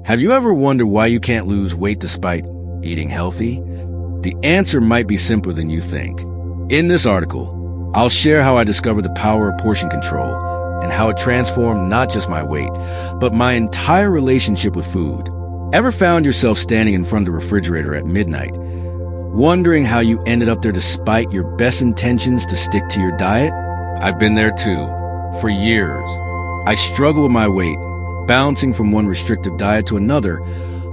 Have you ever wondered why you can't lose weight despite eating healthy? The answer might be simpler than you think. In this article, I'll share how I discovered the power of portion control and how it transformed not just my weight, but my entire relationship with food. Ever found yourself standing in front of the refrigerator at midnight, wondering how you ended up there despite your best intentions to stick to your diet? I've been there too. For years, I struggled with my weight, bouncing from one restrictive diet to another,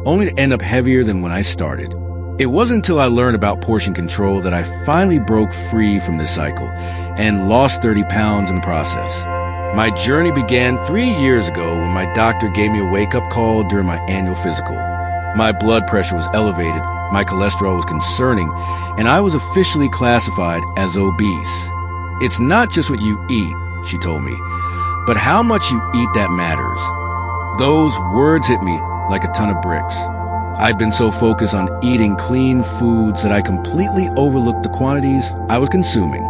only to end up heavier than when I started. It wasn't until I learned about portion control that I finally broke free from this cycle and lost 30 pounds in the process. My journey began 3 years ago when my doctor gave me a wake-up call during my annual physical. My blood pressure was elevated, my cholesterol was concerning, and I was officially classified as obese. It's not just what you eat, she told me, but how much you eat that matters. Those words hit me like a ton of bricks. I'd been so focused on eating clean foods that I completely overlooked the quantities I was consuming.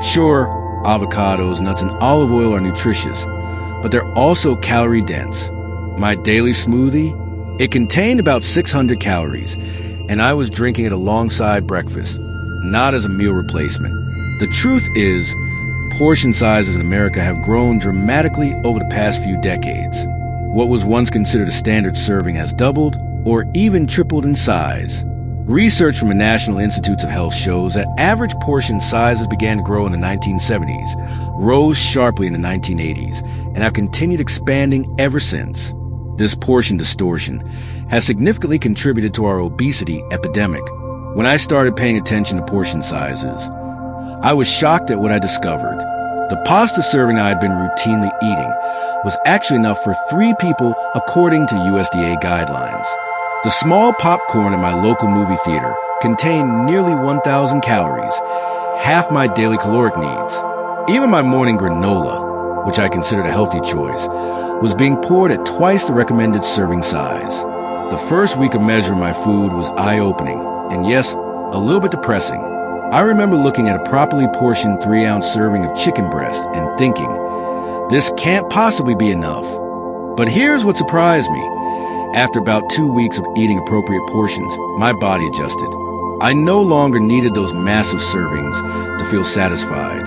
Sure, avocados, nuts, and olive oil are nutritious, but they're also calorie dense. My daily smoothie, it contained about 600 calories, and I was drinking it alongside breakfast, not as a meal replacement. The truth is, portion sizes in America have grown dramatically over the past few decades. What was once considered a standard serving has doubled or even tripled in size. Research from the National Institutes of Health shows that average portion sizes began to grow in the 1970s, rose sharply in the 1980s, and have continued expanding ever since. This portion distortion has significantly contributed to our obesity epidemic. When I started paying attention to portion sizes, I was shocked at what I discovered. The pasta serving I had been routinely eating was actually enough for 3 people according to USDA guidelines. The small popcorn in my local movie theater contained nearly 1,000 calories, half my daily caloric needs. Even my morning granola, which I considered a healthy choice, was being poured at twice the recommended serving size. The first week of measuring my food was eye-opening, and yes, a little bit depressing. I remember looking at a properly portioned 3-ounce serving of chicken breast and thinking, this can't possibly be enough. But here's what surprised me. After about 2 weeks of eating appropriate portions, my body adjusted. I no longer needed those massive servings to feel satisfied.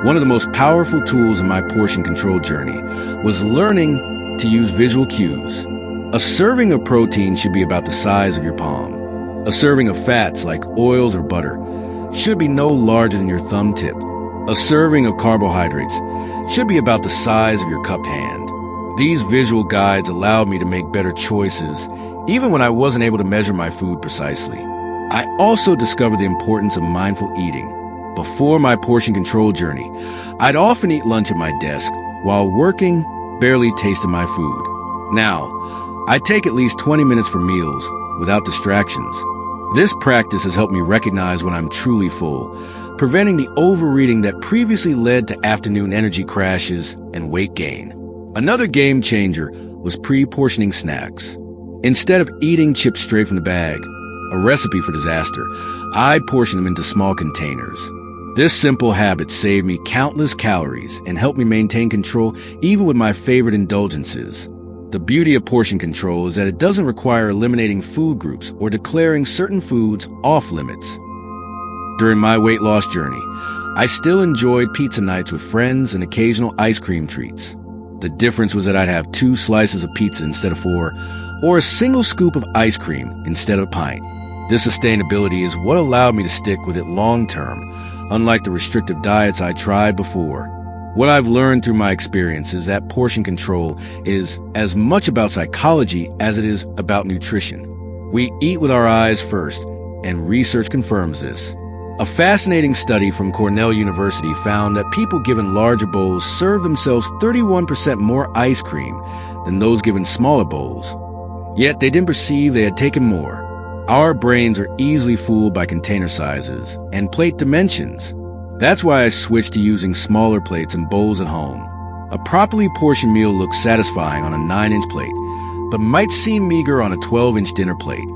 One of the most powerful tools in my portion control journey was learning to use visual cues. A serving of protein should be about the size of your palm. A serving of fats like oils or butter should be no larger than your thumb tip. A serving of carbohydrates should be about the size of your cupped hand. These visual guides allowed me to make better choices, even when I wasn't able to measure my food precisely. I also discovered the importance of mindful eating. Before my portion control journey, I'd often eat lunch at my desk while working, barely tasting my food. Now, I take at least 20 minutes for meals without distractions. This practice has helped me recognize when I'm truly full, preventing the overeating that previously led to afternoon energy crashes and weight gain. Another game changer was pre-portioning snacks. Instead of eating chips straight from the bag, a recipe for disaster, I portioned them into small containers. This simple habit saved me countless calories and helped me maintain control even with my favorite indulgences. The beauty of portion control is that it doesn't require eliminating food groups or declaring certain foods off limits. During my weight loss journey, I still enjoyed pizza nights with friends and occasional ice cream treats. The difference was that I'd have 2 slices of pizza instead of 4, or a single scoop of ice cream instead of a pint. This sustainability is what allowed me to stick with it long term, unlike the restrictive diets I tried before. What I've learned through my experience is that portion control is as much about psychology as it is about nutrition. We eat with our eyes first, and research confirms this. A fascinating study from Cornell University found that people given larger bowls served themselves 31% more ice cream than those given smaller bowls. Yet they didn't perceive they had taken more. Our brains are easily fooled by container sizes and plate dimensions. That's why I switched to using smaller plates and bowls at home. A properly portioned meal looks satisfying on a 9-inch plate, but might seem meager on a 12-inch dinner plate.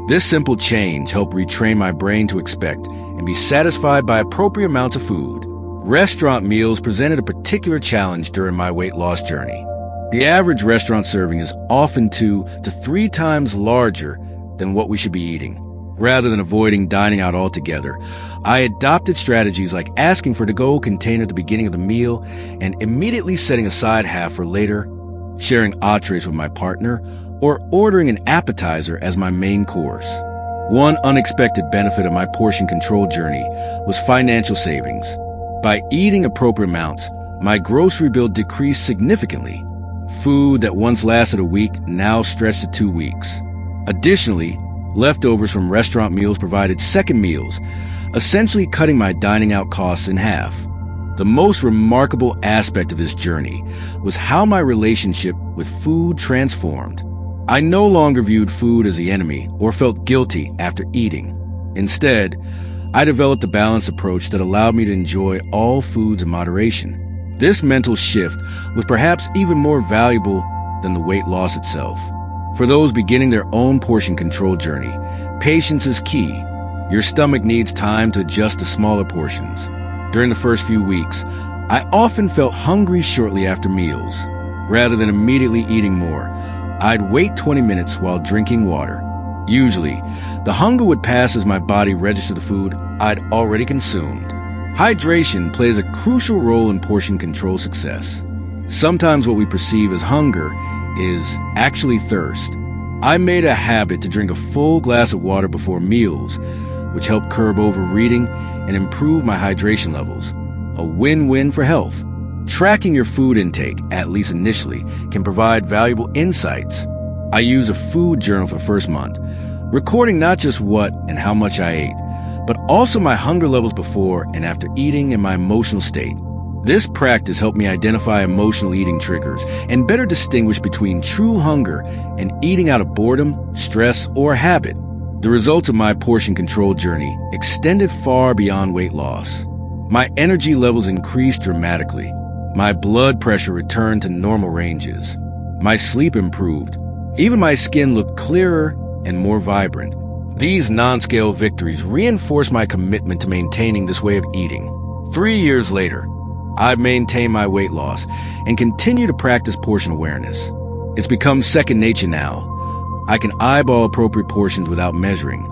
This simple change helped retrain my brain to expect and be satisfied by appropriate amounts of food. Restaurant meals presented a particular challenge during my weight loss journey. The average restaurant serving is often 2 to 3 times larger than what we should be eating. Rather than avoiding dining out altogether, I adopted strategies like asking for to-go container at the beginning of the meal and immediately setting aside half for later, sharing entrees with my partner, or ordering an appetizer as my main course. One unexpected benefit of my portion control journey was financial savings. By eating appropriate amounts, my grocery bill decreased significantly. Food that once lasted a week now stretched to 2 weeks. Additionally, leftovers from restaurant meals provided second meals, essentially cutting my dining out costs in half. The most remarkable aspect of this journey was how my relationship with food transformed. I no longer viewed food as the enemy or felt guilty after eating. Instead, I developed a balanced approach that allowed me to enjoy all foods in moderation. This mental shift was perhaps even more valuable than the weight loss itself. For those beginning their own portion control journey, patience is key. Your stomach needs time to adjust to smaller portions. During the first few weeks, I often felt hungry shortly after meals. Rather than immediately eating more, I'd wait 20 minutes while drinking water. Usually, the hunger would pass as my body registered the food I'd already consumed. Hydration plays a crucial role in portion control success. Sometimes what we perceive as hunger is actually thirst. I made a habit to drink a full glass of water before meals, which helped curb overeating and improve my hydration levels. A win-win for health. Tracking your food intake, at least initially, can provide valuable insights. I use a food journal for the first month, recording not just what and how much I ate, but also my hunger levels before and after eating and my emotional state. This practice helped me identify emotional eating triggers and better distinguish between true hunger and eating out of boredom, stress, or habit. The results of my portion control journey extended far beyond weight loss. My energy levels increased dramatically. My blood pressure returned to normal ranges. My sleep improved. Even my skin looked clearer and more vibrant. These non-scale victories reinforced my commitment to maintaining this way of eating. 3 years later, I've maintained my weight loss and continue to practice portion awareness. It's become second nature now. I can eyeball appropriate portions without measuring,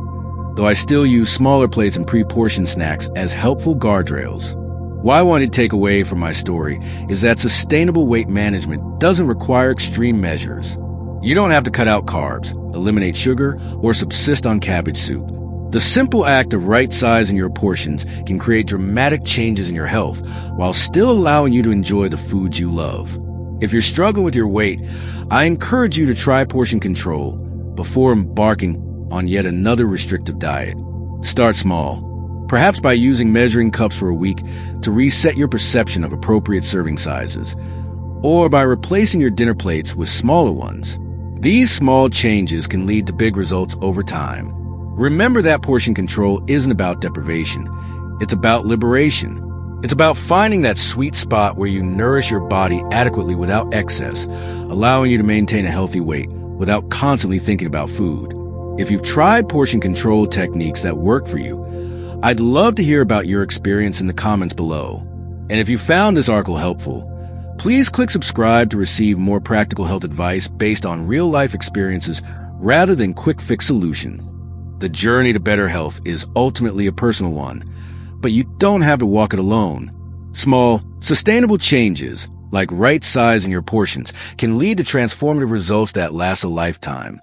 though I still use smaller plates and pre-portioned snacks as helpful guardrails. What I want to take away from my story is that sustainable weight management doesn't require extreme measures. You don't have to cut out carbs, eliminate sugar, or subsist on cabbage soup. The simple act of right-sizing your portions can create dramatic changes in your health while still allowing you to enjoy the foods you love. If you're struggling with your weight, I encourage you to try portion control before embarking on yet another restrictive diet. Start small, perhaps by using measuring cups for a week to reset your perception of appropriate serving sizes, or by replacing your dinner plates with smaller ones. These small changes can lead to big results over time. Remember that portion control isn't about deprivation. It's about liberation. It's about finding that sweet spot where you nourish your body adequately without excess, allowing you to maintain a healthy weight without constantly thinking about food. If you've tried portion control techniques that work for you, I'd love to hear about your experience in the comments below. And if you found this article helpful, please click subscribe to receive more practical health advice based on real-life experiences rather than quick-fix solutions. The journey to better health is ultimately a personal one, but you don't have to walk it alone. Small, sustainable changes, like right-sizing your portions, can lead to transformative results that last a lifetime.